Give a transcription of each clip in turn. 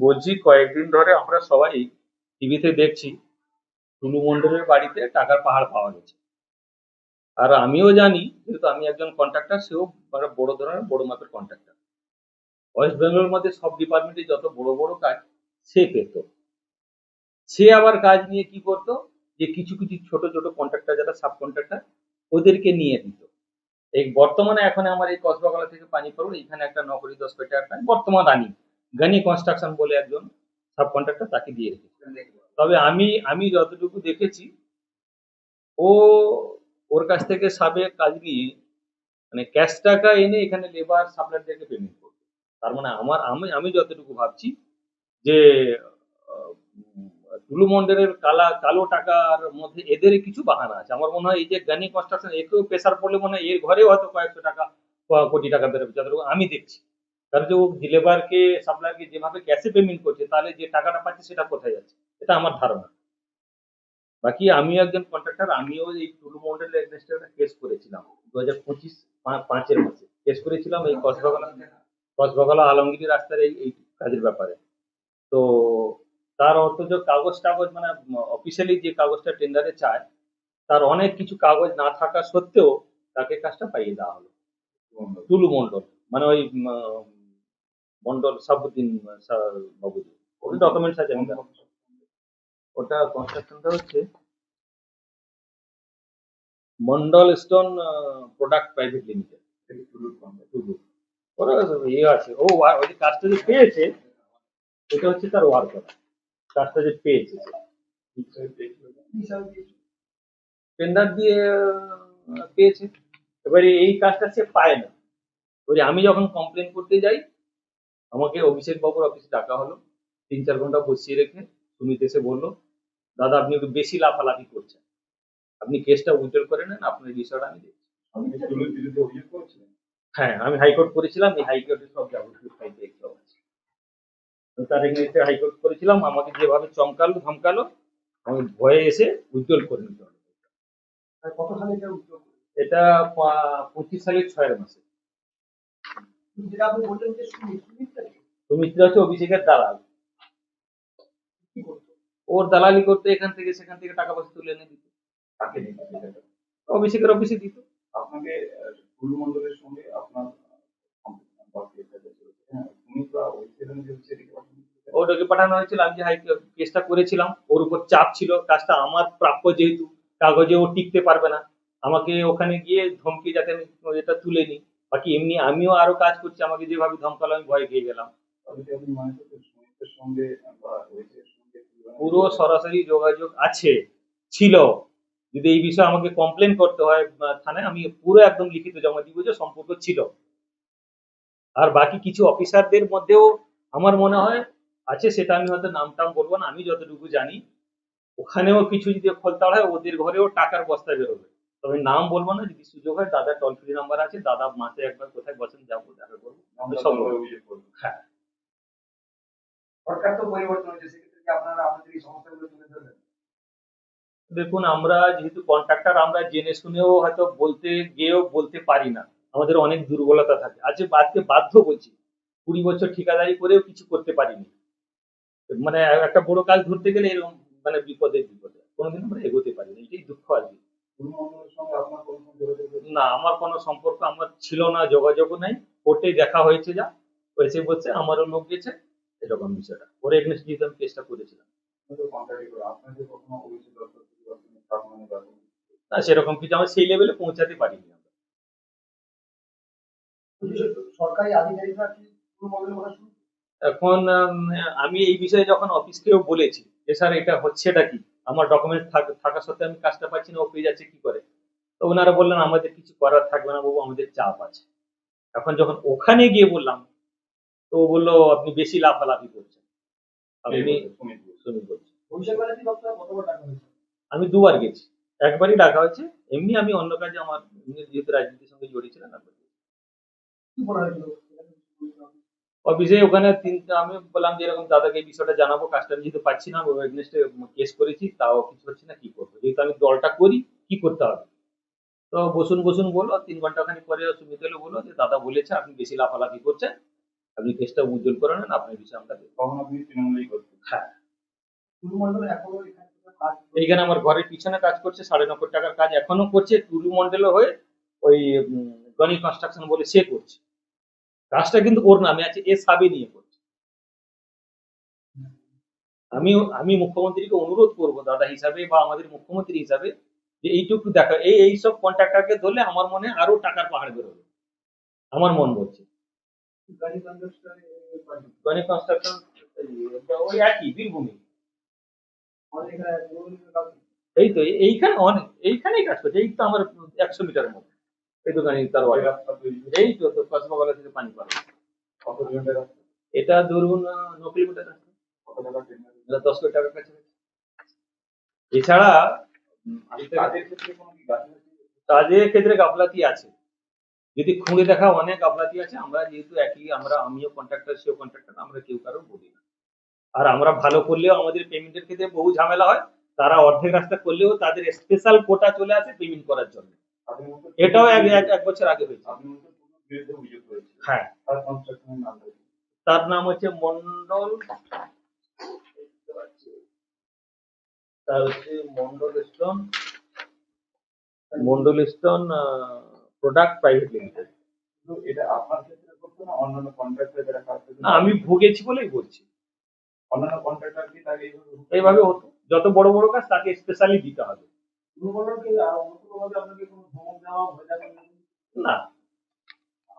বলছি কয়েকদিন ধরে আমরা সবাই টিভিতে দেখছি টুলু মণ্ডলের বাড়িতে টাকার পাহাড় পাওয়া গেছে। আর আমিও জানি, যেহেতু আমি একজন কন্ট্রাক্টর, সেও বড় ধরনের বড় মাপের কন্ট্রাক্টর। ওয়েস্ট বেঙ্গলের মধ্যে সব ডিপার্টমেন্টে যত বড় বড় কাজ সে পেত। সে আবার কাজ নিয়ে কি করতো, যে কিছু কিছু ছোট ছোট কন্ট্রাক্টর যারা সাব কন্ট্রাক্টর, ওদেরকে নিয়ে দিত। এই বর্তমানে এখন আমার এই কসবাগলা থেকে পানিপাড়ুর এখানে একটা 9 কোটি 10 কোটি টাকার কাজ বর্তমান রানিং গানি কনস্ট্রাকশন বলে একজন সাব কন্ট্রাক্টর, তাকে দিয়ে রেখেছে। তবে আমি আমি যতটুকু দেখেছি, ও ওর কাছ থেকে সাবেক কাজ নিয়ে মানে ক্যাশ টাকা এনে এখানে লেবার সাপ্লাইয়ারদেরকে পেমেন্ট করবে। তার মানে আমি আমি যতটুকু ভাবছি যে আহ, টুলু মন্ডলের কালো টাকার মধ্যে এদের কিছু বাহানা আছে। আমার মনে হয় এই যে গানি কনস্ট্রাকশন, একেও প্রেসার পড়লে মনে হয় এর ঘরেও হয়তো কয়েকশো টাকা কোটি টাকা বেরোবে, যতটুকু আমি দেখছি। কারণ যে ও লেবারকে সাপ্লায়ারকে যেভাবে ক্যাশে পেমেন্ট করছে, তাহলে যে টাকাটা পাচ্ছে সেটা কোথায় যাচ্ছে, এটা আমার ধারণা। বাকি আমিও একজন কন্ট্রাক্টর, আমিও এই টুলু মন্ডলের এগেনস্টে একটা কেস করেছিলাম 2025 5-এর মাসে। কেস করেছিলাম এই কসবাগলা আলমগীর রাস্তার এই কাজের ব্যাপারে। তো তার অথচ কাগজ টাগজ মানে অফিসিয়ালি যে কাগজটা টেন্ডারে চায়, তার অনেক কিছু কাগজ না থাকা সত্ত্বেও তাকে কাজটা পাইয়ে দেওয়া হলো। টুলু মন্ডল, মানে ওই মন্ডল সাবুদ্দিন বাবু, ডকুমেন্টস আছে আমার কাছে। ওটা কনস্ট্রাকশনটা হচ্ছে Mondal stone product private limited. Tulu ওরা ইয়ে আছে, ওই যে কাজটা যে পেয়েছে, এটা হচ্ছে তার ওয়ার্কার। কাজটা যে পেয়েছে টেন্ডার দিয়ে পেয়েছে। এবারে এই কাজটা সে পায় না। এবারে আমি যখন কমপ্লেন করতে যাই, আমাকে অভিষেক বাবুর অফিসে ডাকা হলো। 3-4 ঘন্টা বসিয়ে রেখে সুমিত এসে বললো, দাদা আপনি একটু বেশি লাফালাফি করছেন, আপনি কেসটা উইথড্র করে নেন, আপনার বিষয়টা আমি দেখছি। হ্যাঁ, আমি হাইকোর্ট করেছিলাম, এই হাইকোর্টের সব যাবতীয় ফাইল সব আছে। আমি তার এগেইনস্টে হাইকোর্ট করেছিলাম, আমাকে যেভাবে চমকালো ধমকালো, আমি ভয়ে এসে উইথড্র করে নিতে হবে। কত সালে এটা উইথড্র? এটা 25 সালের 6 মাসে। যেটা আপনি বললেন যে সুমিত্রা হচ্ছে অভিষেকের দালাল। কি করতো? ওর দালালি করতে এখান থেকে সেখান থেকে টাকা পয়সা তুলে এনে দিত। কাকে দিত সেটা? অভিষেকের অফিসে দিত। আপনাকে টুলু মণ্ডলের সঙ্গে আপনার ওটাকে পাঠানো হয়েছিল। আমি যে কেসটা করেছিলাম, ওর উপর চাপ ছিল, কাজটা আমার প্রাপ্য, যেহেতু কাগজে ও টিকতে পারবে না, আমাকে ওখানে গিয়ে ধমকি যাতে আমি এটা তুলে নিই। বাকি এমনি আমিও আরো কাজ করছি, আমাকে যেভাবে ধমকালো আমি ভয় খেয়ে গেলাম। পুরো সরাসরি যোগাযোগ আছে, ছিল। যদি এই বিষয়ে আমাকে কমপ্লেন করতে হয় থানায়, আমি পুরো একদম লিখিত জমা দিব যে সম্পর্ক ছিল। আর বাকি কিছু অফিসারদের মধ্যেও আমার মনে হয় আছে, সেটা আমি হয়তো নাম টাম বলবো না। আমি যতটুকু জানি ওখানেও কিছু যদি খোলতাড় হয়, ওদের ঘরেও টাকার বস্তা বেরোবে। তবে নাম বলবো না, যদি সুযোগ হয় দাদার টোল ফ্রি নাম্বার আছে, দাদা মাসে একবার কোথায় বসেন যাবো দেখা করবো, আমি সব বলবো। হ্যাঁ, সরকার তো পরিবর্তন হয়েছে, সেক্ষেত্রে কি আপনারা আপনাদের এই সমস্যাগুলো তুলে ধরবেন? দেখুন, আমরা যেহেতু কন্ট্রাক্টর, আমরা জেনে শুনেও হয়তো বলতে গিয়েও বলতে পারি না। আমাদের অনেক দুর্বলতা থাকে। আজকে বাধ্য বলছি, 20 বছর ঠিকাদারি করেও কিছু করতে পারিনি। মানে একটা বড় কাজ ধরতে গেলে এরকম মানে বিপদে কোনোদিন আমরা এগোতে পারিনি, এটাই দুঃখ আর কি। না, আমার কোনো সম্পর্ক আমার ছিল না, যোগাযোগও নাই। কোর্টে দেখা হয়েছে, যা হয়েছে বলছে, আমারও লোক গেছে, এরকম বিষয়টা। ওর এগেনস্ট যেহেতু আমি কেসটা করেছিলাম। না, সেরকম কিছু আমরা সেই লেভেলে পৌঁছাতে পারিনি আমরা। সরকারি আধিকারিকরা কি এখন আমি এই বিষয়ে যখন অফিসকেও বলেছি যে স্যার এটা হচ্ছেটা কি, আমার ডকুমেন্ট থাকা সত্ত্বেও আমি কাজটা পাচ্ছি না, ও পেয়ে যাচ্ছে কি করে, তো ওনারা বললেন আমাদের কিছু করার থাকবে না বাবু, আমাদের চাপ আছে। এখন যখন ওখানে গিয়ে বললাম, তো ও বললো আপনি বেশি লাফালাফি করছেন। আপনি সুমিত বলছি। আমি 2 বার গেছি, একবারই ডাকা হয়েছে। এমনি আমি অন্য কাজে, আমার যেহেতু রাজনীতির সঙ্গে জড়িত ছিলাম, কি বলা হয়েছিল অফিসে? ওখানে আমি বললাম যে এরকম দাদাকে এই বিষয়টা জানাবো, কাজটা আমি যেহেতু পাচ্ছি না, এগেনস্টে কেস করেছি, তাও কিছু হচ্ছে না, কি করবো, যেহেতু আমি দলটা করি, কি করতে হবে। তো বসুন বসুন বললো। 3 ঘন্টা খানি পরে সুমিত এলো, বললো যে দাদা বলেছে আপনি বেশি লাফালাফি করছেন, আপনি কেসটা উজ্জ্বল করে নেন, আপনার বিষয়ে আমরা দেখবো। তখন আপনি তৃণমূলেই করতেন। হ্যাঁ, টুলু মন্ডল এখনো এখানে কাজ করছে। এইখানে আমার ঘরের পিছনে কাজ করছে, 9.5 টাকার কাজ এখনো করছে, টুলু মন্ডলে হয়ে ওই গনি কনস্ট্রাকশন বলে সে করছে। কাজটা কিন্তু ওর নামে আছে, এ সাবে নিয়ে করছে। আমি মুখ্যমন্ত্রীকে অনুরোধ করব দাদা হিসাবে বা আমাদের মুখ্যমন্ত্রী হিসাবে, যে এইটুকু দেখা, এইসব কন্ট্রাক্টরকে ধরলে আমার মনে আরো টাকার পাহাড় বেরোবে, আমার মন বলছে। গাড়ি কন্ডাক্টর গনি কনস্ট্রাকশন ওই একই বীরভূমি। আমাদের এখানে পুরোহিতের কাজ করছে। এই তো এইখানে অনেক, এইখানেই কাজ করছে, এই তো আমার 100 মিটারের মধ্যে এই দোকানে তার ওই বাড়ি। রাস্তা তৈরি হয়েছে। এই তো কসমোবালা থেকে পানি পাবে। কত কিলোমিটার রাস্তা? এটা ধরুন 9 কিলোমিটার রাস্তা, কত টাকা টেন্ডার? এটা 10 কোটি টাকার কাছে। এছাড়া আমি তো কাজের ক্ষেত্রে কোনো কি গাফিলতি? কাজের ক্ষেত্রে গাফলাতি আছে, যদি খুঁড়ে দেখা অনেক গাফলাতি আছে। আমরা যেহেতু একই, আমিও কন্ট্রাক্টর, সেও কন্ট্রাক্টর, আমরা কেউ কারো বলি না। আর আমরা ভালো করলেও আমাদের পেমেন্টের ক্ষেত্রে বহু ঝামেলা হয়। তারা অর্ধেক রাস্তা করলেও তাদের স্পেশাল কোটা চলে আসে পেমেন্ট করার জন্য। আপনি মনে করছেন এটাও এক বছর আগে হয়েছে। আপনি মনে করছেন কোনো বিরুদ্ধে অভিযোগ করেছেন? হ্যাঁ, তার কনস্ট্রাকশনের নাম বলুন। তার নাম হচ্ছে মন্ডল, তার হচ্ছে Mondal stone product private limited. কিন্তু এটা আপনার ক্ষেত্রে করতো না, অন্যান্য কন্ট্রাক্টর যারা কাজ করছে? না, আমি ভুগেছি বলেই বলছি। অন্যান্য কন্ট্রাক্টর কি তাকে এইভাবে হতো, যত বড় বড় কাজ তাকে স্পেশালি দিতে হবে। টুলু মন্ডলকে অন্য কোনোভাবে আপনাকে কোনো ধমক দেওয়া হয়ে যাবে না,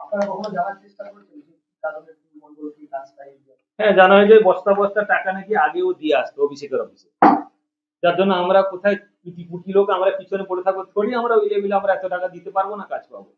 আপনারা কখনো জানার চেষ্টা করেছেন যে কি কারণে টুলু মন্ডল কি কাজটা এই যে হ্যাঁ, জানা হয় যে বস্তা বস্তা টাকা নাকি আগেও দিয়ে আসতো অভিষেকের অফিসে, যার জন্য আমরা কোথায় কুটি কুটি লোক আমরা পিছনে পড়ে থাকবো, থোড়ি আমরা ওই লেভেলে আমরা এত টাকা দিতে পারবো না, কাজ পাবো।